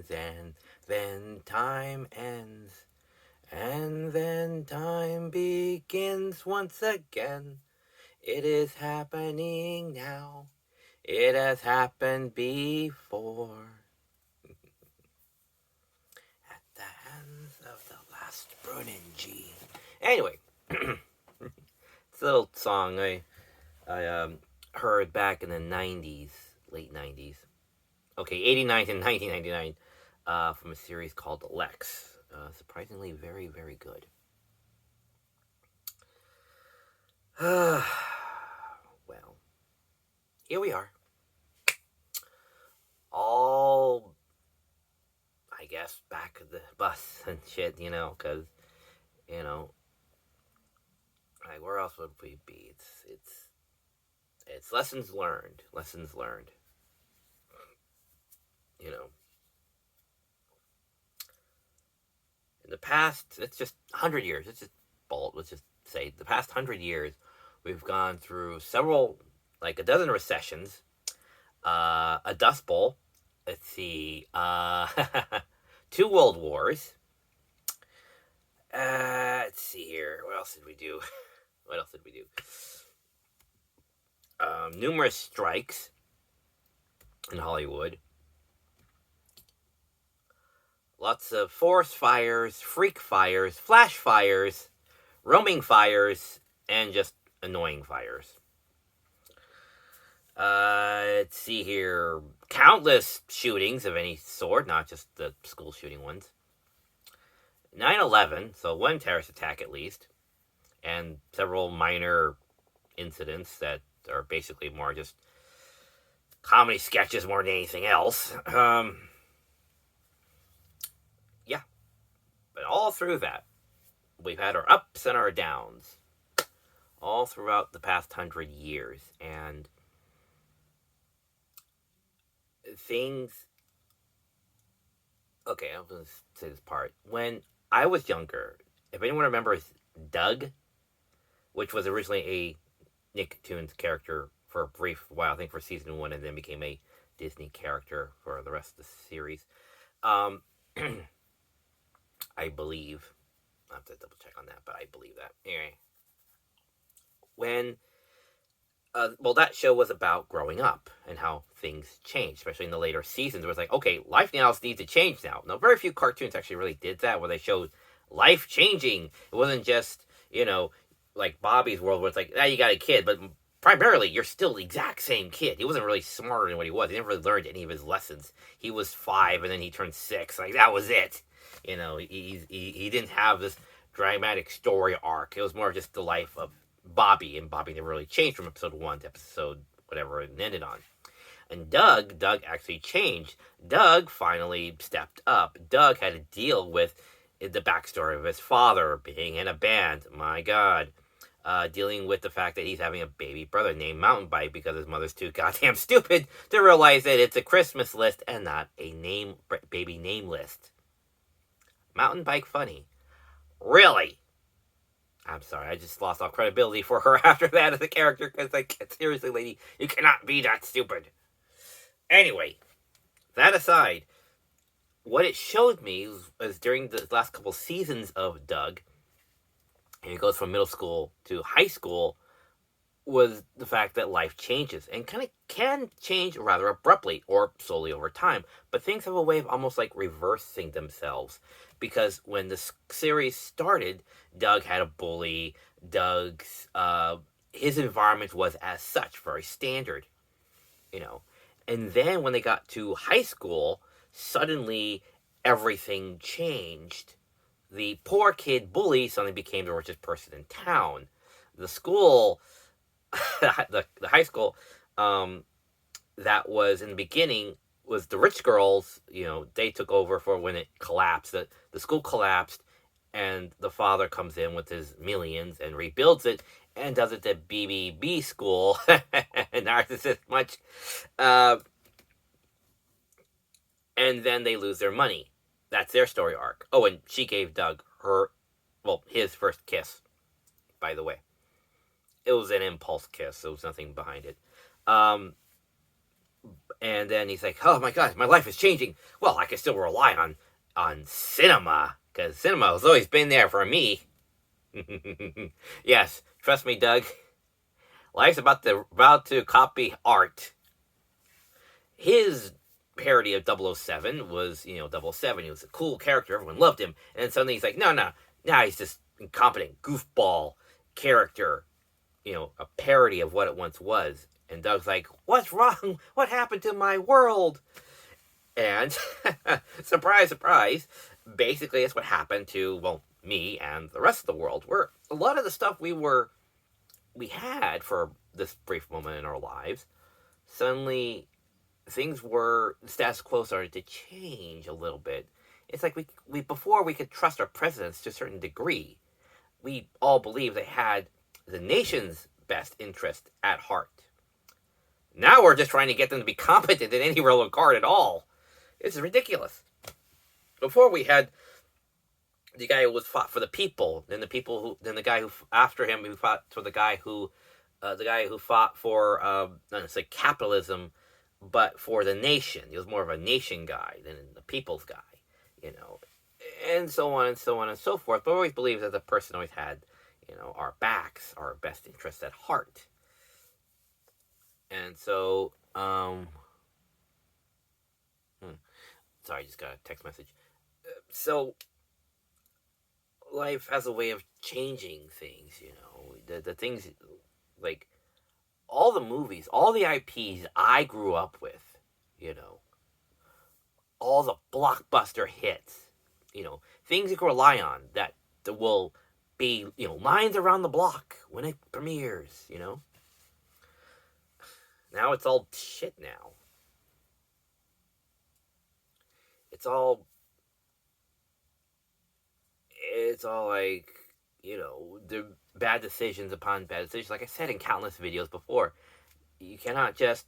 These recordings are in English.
ends, and then time ends, and then time begins once again. It is happening now. It has happened before. At the hands of the last burning G. Anyway, it's a little song I heard back in the 90s, late 90s. Okay, 89 to 1999, from a series called Lex. Surprisingly, very, very good. Well, here we are. All, I guess, back of the bus and shit, because, you know, like, where else would we be? It's lessons learned. Lessons learned. You know, in the past, it's just 100 years. It's just bold. Let's just say the past 100 years, we've gone through several, like a dozen recessions, a Dust Bowl. Let's see, 2 world wars. Let's see here. What else did we do? What else did we do? Numerous strikes in Hollywood. Lots of forest fires, freak fires, flash fires, roaming fires, and just annoying fires. Let's see here. Countless shootings of any sort, not just the school shooting ones. 9/11, so one terrorist attack at least, and several minor incidents that are basically more just comedy sketches more than anything else. Yeah. But all through that, we've had our ups and our downs all throughout the past 100 years. And things. Okay, I'm going to say this part. When I was younger, if anyone remembers Doug, which was originally a Nicktoons character for a brief while, I think for season 1, and then became a Disney character for the rest of the series. I believe. I have to double check on that, but I believe that. Anyway, when well, that show was about growing up and how things change, especially in the later seasons. Where it's like, okay, life now needs to change now. Now, very few cartoons actually really did that, where they showed life changing. It wasn't just, like Bobby's World, where it's like, you got a kid, but primarily you're still the exact same kid. He wasn't really smarter than what he was. He never really learned any of his lessons. He was 5, and then he turned 6. Like, that was it. He didn't have this dramatic story arc. It was more just the life of Bobby, and Bobby never really changed from episode 1 to episode whatever it ended on. And Doug actually changed. Doug finally stepped up. Doug had to deal with the backstory of his father being in a band. My God. Dealing with the fact that he's having a baby brother named Mountain Bike because his mother's too goddamn stupid to realize that it's a Christmas list and not a baby name list. Mountain Bike funny. Really? I'm sorry, I just lost all credibility for her after that as a character, because, like, seriously, lady, you cannot be that stupid. Anyway, that aside, what it showed me was during the last couple seasons of Doug, and it goes from middle school to high school, was the fact that life changes, and kind of can change rather abruptly or slowly over time, but things have a way of almost like reversing themselves. Because when the series started, Doug had a bully. Doug's his environment was as such very standard, and then when they got to high school, suddenly everything changed. The poor kid bully suddenly became the richest person in town. The school, the high school, that was in the beginning was the rich girls. They took over for when it collapsed. The school collapsed, and the father comes in with his millions and rebuilds it and does it to BBB school, narcissist much, and then they lose their money. That's their story arc. Oh, and she gave Doug his first kiss, by the way. It was an impulse kiss. There was nothing behind it. And then he's like, oh my God, my life is changing. Well, I can still rely on cinema, because cinema has always been there for me. Yes, trust me, Doug. Life's about to copy art. His parody of 007 was, 007. He was a cool character. Everyone loved him. And then suddenly he's like, no. Now he's just incompetent, goofball character. A parody of what it once was. And Doug's like, what's wrong? What happened to my world? And surprise, surprise, basically that's what happened to, well, me and the rest of the world. Where a lot of the stuff we had for this brief moment in our lives, suddenly things were, the status quo started to change a little bit. It's like we before we could trust our presidents to a certain degree. We all believed they had the nation's best interest at heart. Now we're just trying to get them to be competent in any real regard at all. This is ridiculous. Before we had the guy who was fought for the people, then the guy who after him who fought for the guy who fought for not necessarily capitalism, but for the nation. He was more of a nation guy than the people's guy, and so on and so on and so forth. But I always believed that the person always had, our backs, our best interests at heart. And so, sorry, I just got a text message. So, life has a way of changing things, The things, like, all the movies, all the IPs I grew up with, all the blockbuster hits, things you can rely on that will be, lines around the block when it premieres, Now it's all shit now. It's all like, the bad decisions upon bad decisions. Like I said in countless videos before, you cannot just,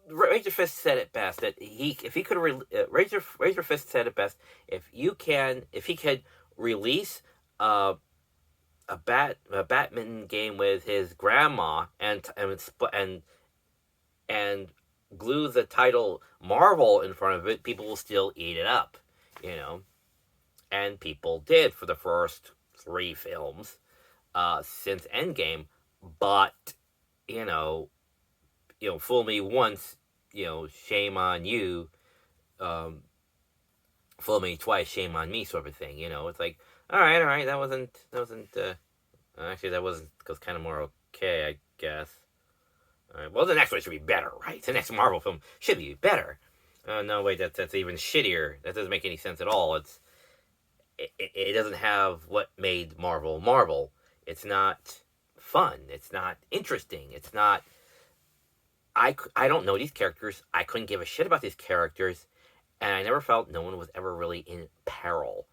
Razor Fist said it best that Razor Fist said it best. If he could release a badminton game with his grandma and glue the title Marvel in front of it, people will still eat it up, and people did for the first 3 films since Endgame. But fool me once, shame on you. Fool me twice, shame on me, sort of thing. It's like, all right, that wasn't. Actually, that was kind of more okay, I guess. All right, well, the next one should be better, right? The next Marvel film should be better. No, wait, that's even shittier. That doesn't make any sense at all. It doesn't have what made Marvel Marvel. It's not fun. It's not interesting. It's not. I don't know these characters. I couldn't give a shit about these characters, and I never felt no one was ever really in peril.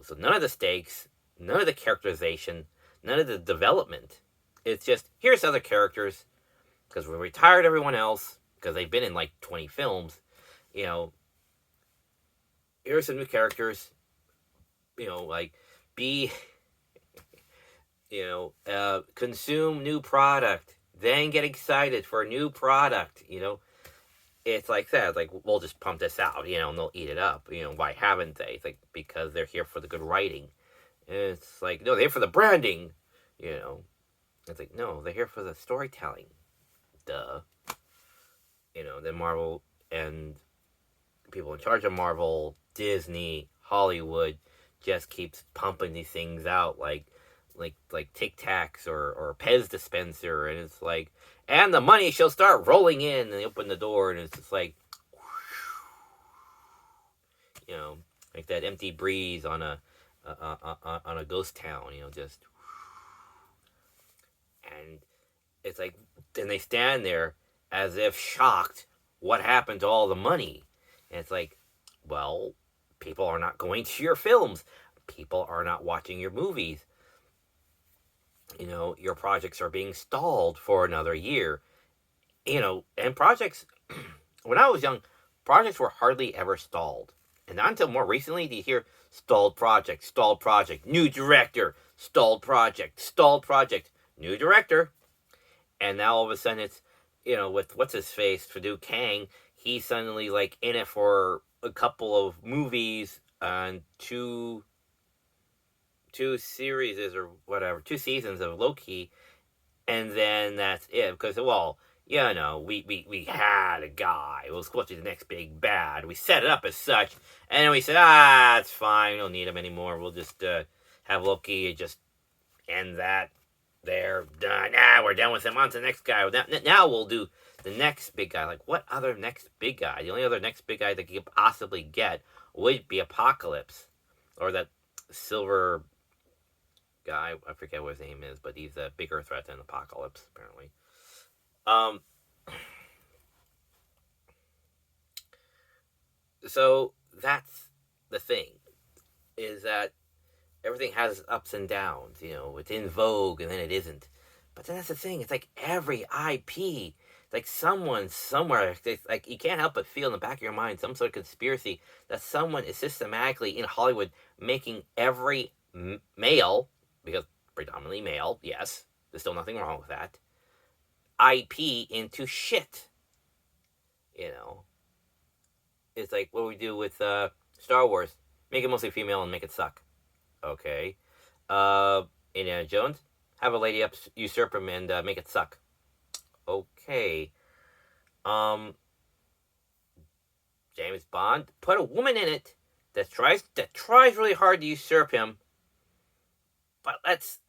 So none of the stakes, none of the characterization, none of the development. It's just, here's other characters, because we retired everyone else, because they've been in like 20 films. Here's some new characters. Consume new product, then get excited for a new product. It's like that. It's like, we'll just pump this out, and they'll eat it up. Why haven't they? It's like, because they're here for the good writing. And it's like, no, they're here for the branding. It's like, no, they're here for the storytelling. Duh. Then Marvel and people in charge of Marvel, Disney, Hollywood, just keeps pumping these things out like Tic Tacs or Pez dispenser, and it's like, and the money shall start rolling in, and they open the door, and it's just like, like that empty breeze on a ghost town, just, and it's like, then they stand there as if shocked. What happened to all the money? And it's like, well, people are not going to your films. People are not watching your movies. Your projects are being stalled for another year. And projects, when I was young, projects were hardly ever stalled. And not until more recently do you hear stalled project, new director, stalled project, new director. And now all of a sudden it's with what's his face, Purdue Kang, he's suddenly like in it for a couple of movies and two series or whatever, 2 seasons of Loki, and then that's it. Because, well, we had a guy who was supposed to be the next big bad. We set it up as such, and then we said, it's fine. We don't need him anymore. We'll just have Loki just end that there. Done. We're done with him. On to the next guy. Now we'll do the next big guy. Like, what other next big guy? The only other next big guy that you could possibly get would be Apocalypse. Or that silver guy. I forget what his name is, but he's a bigger threat than Apocalypse, apparently. So that's the thing, is that everything has ups and downs. It's in vogue and then it isn't. But then that's the thing. It's like every IP, like someone somewhere, like you can't help but feel in the back of your mind some sort of conspiracy that someone is systematically in Hollywood making every male, because predominantly male, yes, there's still nothing wrong with that, IP into shit. It's like what we do with Star Wars. Make it mostly female and make it suck. Okay. Indiana Jones, have a lady usurp him and make it suck. Okay. James Bond, put a woman in it that tries really hard to usurp him, but let's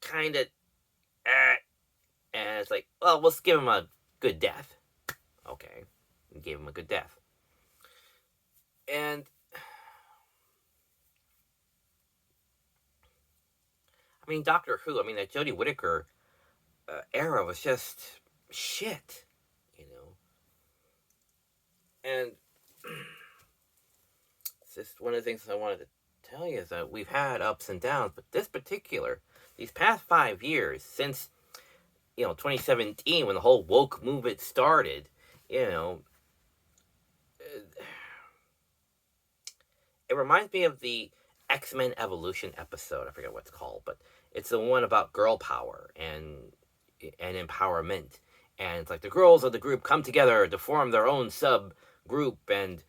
kind of, and it's like, well, let's give him a good death. Okay, give him a good death. And I mean, Doctor Who, that Jodie Whittaker era was just shit, And it's just one of the things I wanted to tell you is that we've had ups and downs, but these past 5 years, since, 2017, when the whole woke movement started, it reminds me of the X-Men Evolution episode. I forget what it's called, but it's the one about girl power and empowerment. And it's like the girls of the group come together to form their own sub-group and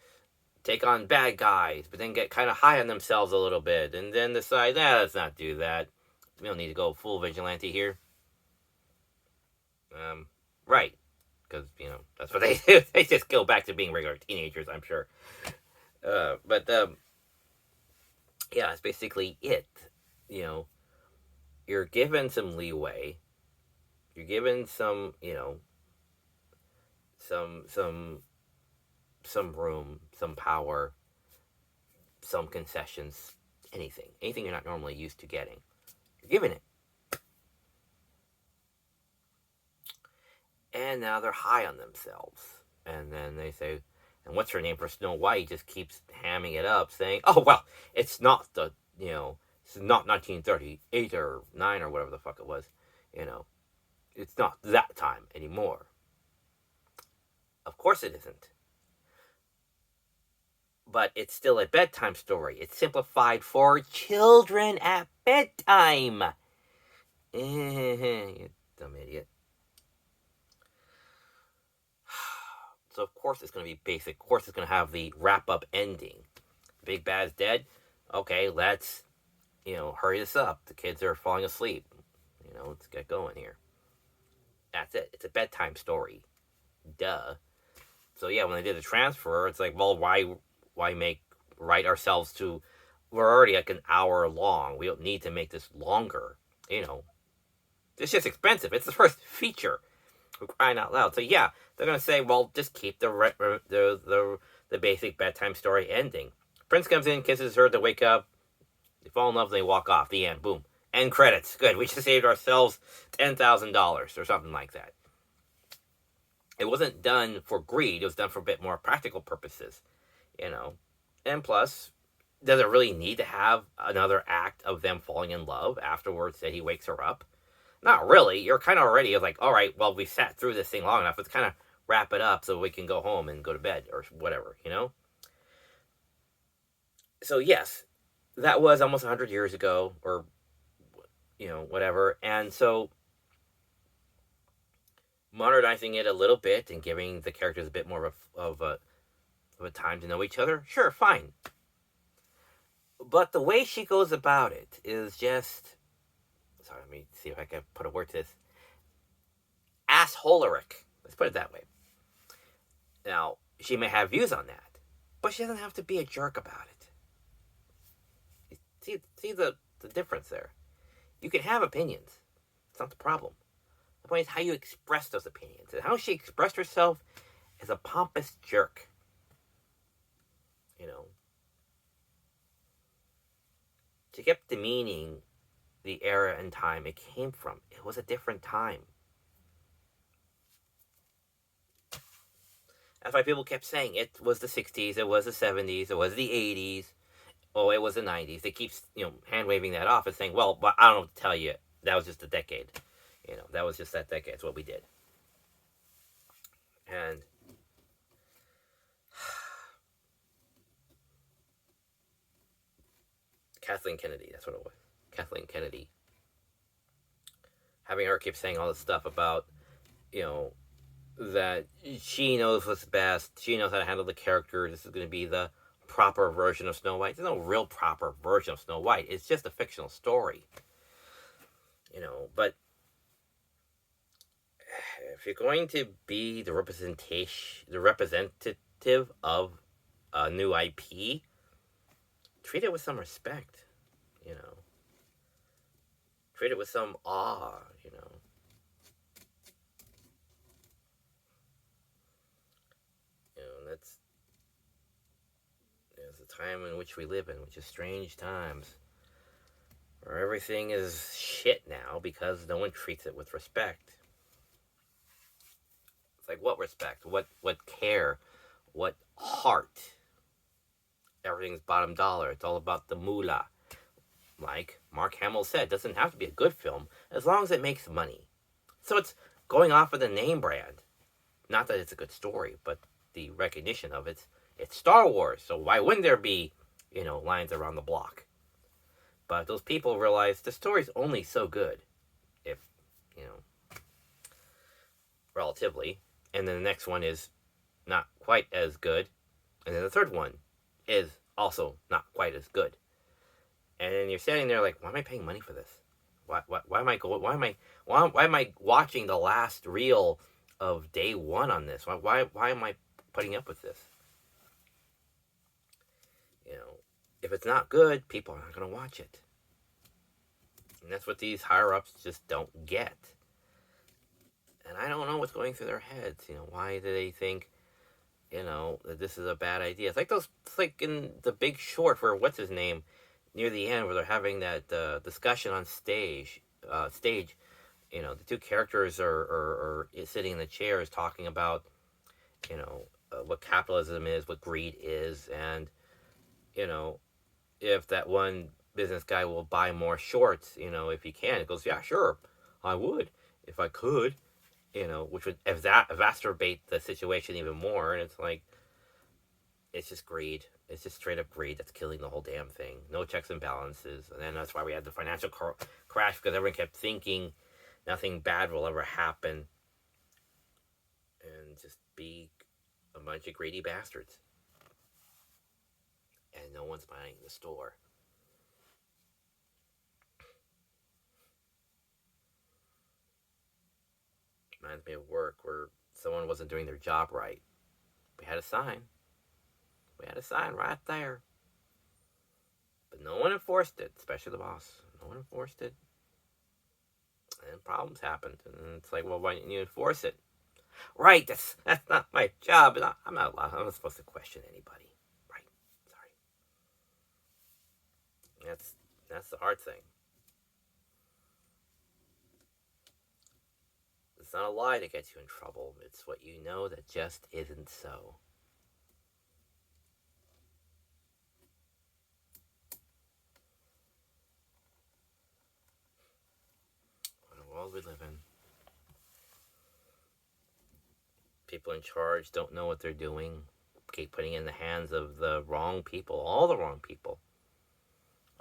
take on bad guys, but then get kind of high on themselves a little bit, and then decide, let's not do that. We don't need to go full vigilante here. Right. Because, that's what they do. They just go back to being regular teenagers, I'm sure. But that's basically it. You're given some leeway. You're given some, some room, some power, some concessions, anything you're not normally used to getting. You're given it. And now they're high on themselves. And then they say, and what's her name for Snow White just keeps hamming it up, saying, oh, well, it's not it's not 1938 or 9 or whatever the fuck it was. It's not that time anymore. Of course it isn't. But it's still a bedtime story. It's simplified for children at bedtime. You dumb idiot. So of course it's going to be basic. Of course it's going to have the wrap-up ending. Big Bad's dead. Okay, let's, hurry this up. The kids are falling asleep. Let's get going here. That's it. It's a bedtime story. Duh. So yeah, when they did the transfer, it's like, well, why write ourselves to, we're already like an hour long. We don't need to make this longer. It's just expensive. It's the first feature. We're crying out loud. So yeah, they're gonna say, well, just keep the basic bedtime story ending. Prince comes in, kisses her, they wake up, they fall in love, they walk off. The end. Boom. End credits. Good. We just saved ourselves $10,000 or something like that. It wasn't done for greed. It was done for a bit more practical purposes, And plus, does it really need to have another act of them falling in love afterwards that he wakes her up? Not really. You're kind of already like, all right, well, we sat through this thing long enough. Let's kind of wrap it up so we can go home and go to bed or whatever, So yes, that was almost 100 years ago or, whatever. And so modernizing it a little bit and giving the characters a bit more of a time to know each other, sure, fine. But the way she goes about it is just, sorry, let me see if I can put a word to this, assholeric. Let's put it that way. Now, she may have views on that, but she doesn't have to be a jerk about it. See the difference there? You can have opinions. It's not the problem. The point is how you express those opinions. And how she expressed herself is a pompous jerk. You know. She kept demeaning the era and time it came from. It was a different time. That's why people kept saying it was the 60s, it was the 70s, it was the 80s, oh, it was the 90s. They keep, hand waving that off and saying, well, I don't know what to tell you. That was just a decade. That was just that decade. It's what we did. And Kathleen Kennedy, that's what it was. Kathleen Kennedy. Having her keep saying all this stuff about, that she knows what's best. She knows how to handle the character. This is going to be the proper version of Snow White. There's no real proper version of Snow White. It's just a fictional story. But if you're going to be the representative of a new IP, treat it with some respect. Treat it with some awe. That's the time in which we live in, which is strange times, where everything is shit now because no one treats it with respect. It's like, what respect? What care? What heart? Everything's bottom dollar. It's all about the moolah. Like Mark Hamill said, it doesn't have to be a good film as long as it makes money. So it's going off of the name brand. Not that it's a good story, but the recognition of it. It's Star Wars, so why wouldn't there be, lines around the block? But those people realize the story's only so good, if, relatively. And then the next one is not quite as good. And then the third one is also not quite as good. And then you're standing there like, why am I paying money for this? Why am I watching the last reel of day one on this? Why am I putting up with this? If it's not good, people are not going to watch it. And that's what these higher-ups just don't get. And I don't know what's going through their heads. Why do they think, that this is a bad idea? It's like in The Big Short, for what's his name, near the end, where they're having that discussion on stage. The two characters are sitting in the chairs talking about, what capitalism is, what greed is, and, if that one business guy will buy more shorts, if he can. It goes, yeah, sure, I would, if I could, which would exacerbate the situation even more. And it's like, it's just greed. It's just straight up greed that's killing the whole damn thing. No checks and balances. And then that's why we had the financial crash, because everyone kept thinking nothing bad will ever happen. And just be a bunch of greedy bastards. And no one's buying the store. Reminds me of work where someone wasn't doing their job right. We had a sign. Right there. But no one enforced it, especially the boss. No one enforced it. And problems happened. And it's like, well, why didn't you enforce it? Right, that's not my job. I'm not supposed to question anybody. Right, sorry. That's the hard thing. It's not a lie that gets you in trouble. It's what you know that just isn't so. What a world we live in. People in charge don't know what they're doing. Keep putting it in the hands of the wrong people. All the wrong people.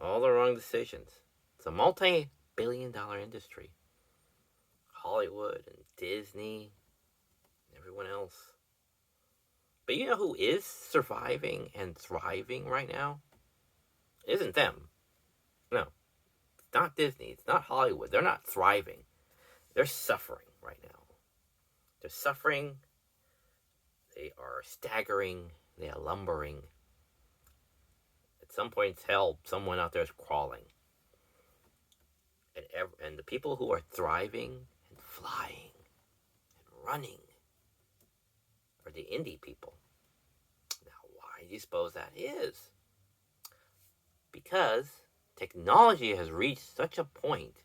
All the wrong decisions. It's a multi-billion-dollar industry. Hollywood and Disney, else. But you know who is surviving and thriving right now? It isn't them. No, it's not Disney. It's not Hollywood. They're not thriving. They're suffering right now. They're suffering. They are staggering. They are lumbering. At some point, hell, someone out there is crawling. And the people who are thriving and flying and running are the indie people. Now, why do you suppose that is? Because technology has reached such a point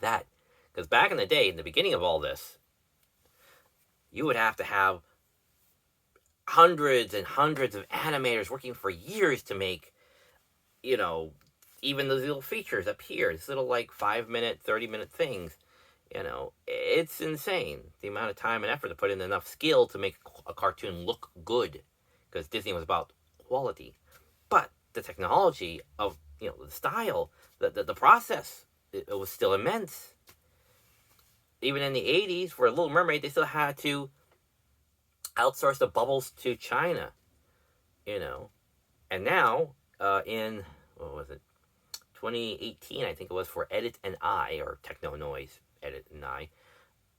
that, because back in the day, in the beginning of all this, you would have to have hundreds and hundreds of animators working for years to make, even those little features up here, this little like 5-minute, 30-minute things. It's insane the amount of time and effort to put in enough skill to make a cartoon look good, because Disney was about quality. But the technology of, the style, the process, it was still immense. Even in the 80s, for Little Mermaid, they still had to outsource the bubbles to China, And now, in, what was it, 2018, I think it was, for Edit and I, or Techno Noise Edit and I,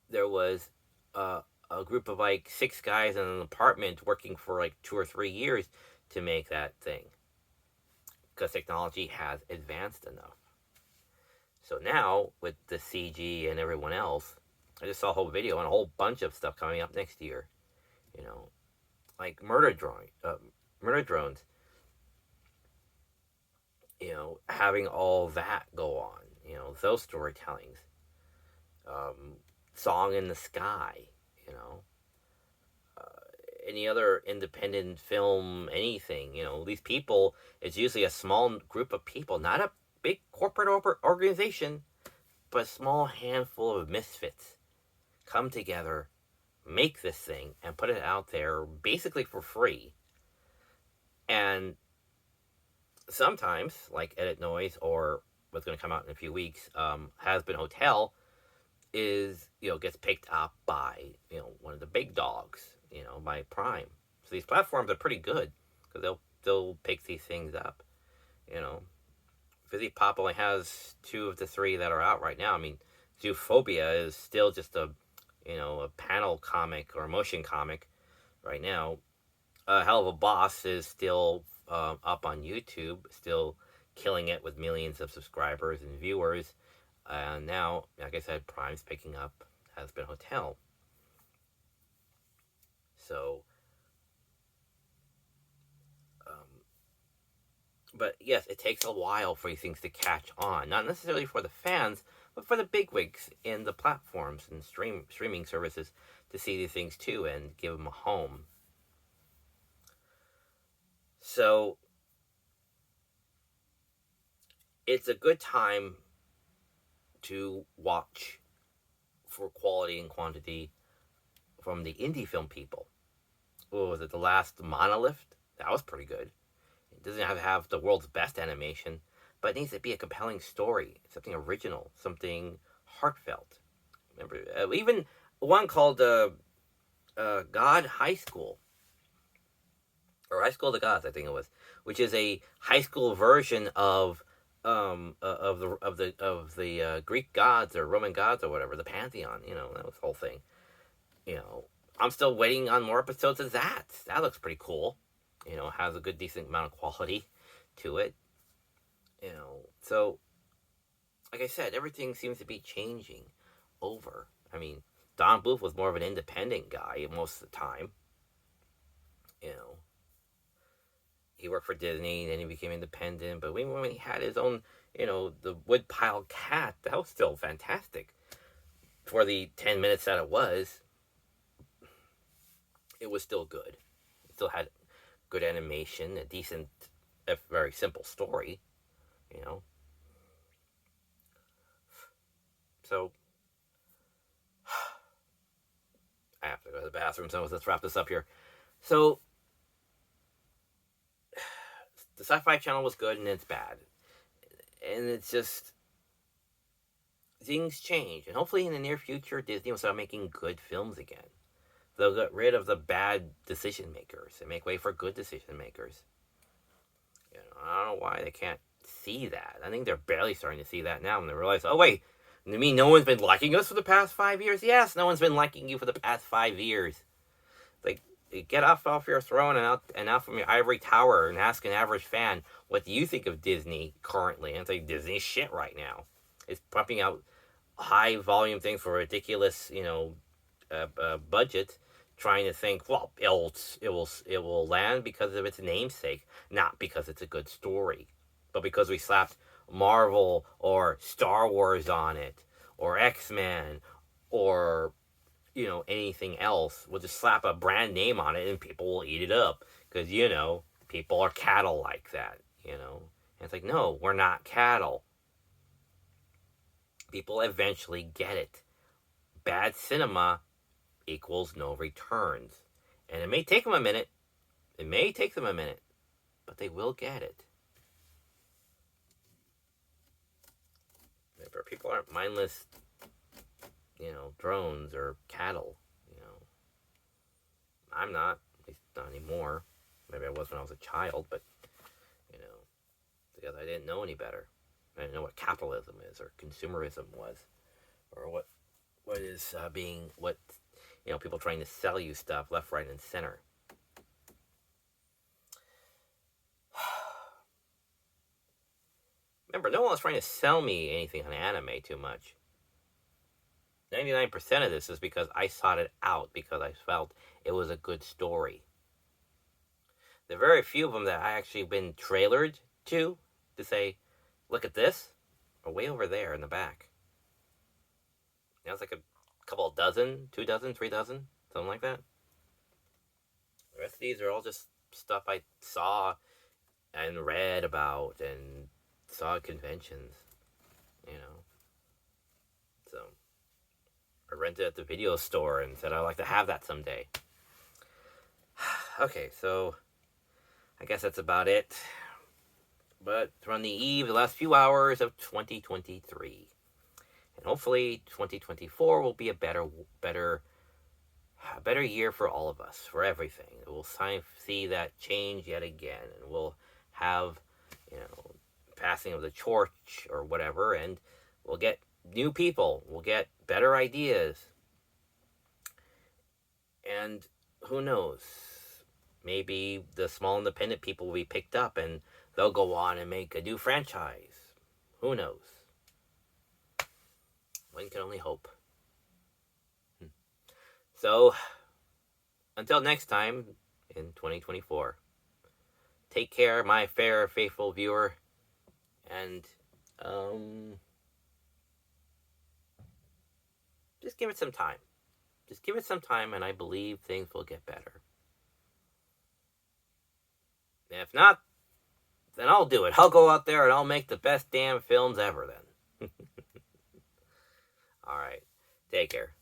there was a group of like 6 guys in an apartment working for like 2 or 3 years to make that thing, because technology has advanced enough. So now, with the CG and everyone else, I just saw a whole video on a whole bunch of stuff coming up next year. Like murder drones. Having all that go on. Those storytellings. Song in the Sky. Any other independent film, anything. These people, it's usually a small group of people, not a big corporate organization, but a small handful of misfits come together, make this thing, and put it out there basically for free. And sometimes, like Edit Noise, or what's going to come out in a few weeks, Has Been Hotel, gets picked up by, one of the big dogs, by Prime. So these platforms are pretty good, because they'll pick these things up. Fizzy Pop only has 2 of the 3 that are out right now. I mean, Zoophobia is still just a panel comic or a motion comic right now. Hell of a Boss is still up on YouTube, still killing it with millions of subscribers and viewers. And now, like I said, Prime's picking up Has Been Hotel. So, but yes, it takes a while for these things to catch on. Not necessarily for the fans, but for the bigwigs in the platforms and streaming services to see these things too and give them a home. So, it's a good time to watch for quality and quantity from the indie film people. What was it, The Last Monolith? That was pretty good. It doesn't have to have the world's best animation, but it needs to be a compelling story, something original, something heartfelt. Remember, even one called God High School, or High School of the Gods, I think it was, which is a high school version of the Greek gods or Roman gods or whatever, the pantheon. That was the whole thing. I'm still waiting on more episodes of that. That looks pretty cool. Has a good, decent amount of quality to it. So, like I said, everything seems to be changing over. I mean, Don Bluth was more of an independent guy most of the time. He worked for Disney, then he became independent. But when he had his own, the Woodpile Cat, that was still fantastic. For the 10 minutes that it was still good. It still had good animation, a decent, a very simple story, So, I have to go to the bathroom, so let's wrap this up here. So, the Sci-Fi Channel was good and it's bad. And it's just, things change. And hopefully in the near future, Disney will start making good films again. They'll get rid of the bad decision makers and make way for good decision makers. I don't know why they can't see that. I think they're barely starting to see that now, and they realize, oh wait, you mean no one's been liking us for the past 5 years? Yes, no one's been liking you for the past 5 years. Like, get off your throne and out from your ivory tower and ask an average fan, what do you think of Disney currently? And it's like, Disney's shit right now. It's pumping out high volume things for ridiculous, budget, trying to think, well, it will land because of its namesake, not because it's a good story, but because we slapped Marvel or Star Wars on it, or X-Men, or anything else. We'll just slap a brand name on it and people will eat it up because people are cattle like that. And it's like, no, we're not cattle. People eventually get it. Bad cinema equals no returns. And it may take them a minute. But they will get it. Remember, people aren't mindless, drones or cattle. I'm not. At least not anymore. Maybe I was when I was a child, but, because I didn't know any better. I didn't know what capitalism is or consumerism was, or what is people trying to sell you stuff left, right, and center. Remember, no one was trying to sell me anything on anime too much. 99% of this is because I sought it out because I felt it was a good story. There are very few of them that I actually been trailered to say, look at this, or way over there in the back. It's like a couple of dozen, 2 dozen, 3 dozen, something like that. The rest of these are all just stuff I saw and read about and saw at conventions, So, I rented at the video store and said I'd like to have that someday. Okay, so I guess that's about it. But we're on the last few hours of 2023. And hopefully 2024 will be a better year for all of us, for everything. We'll see that change yet again, and we'll have, passing of the torch or whatever, and we'll get new people, we'll get better ideas, and who knows, maybe the small independent people will be picked up and they'll go on and make a new franchise. Who knows? One can only hope. So, until next time in 2024, take care, my fair, faithful viewer, and just give it some time. Just give it some time, and I believe things will get better. And if not, then I'll do it. I'll go out there and I'll make the best damn films ever then. Alright, take care.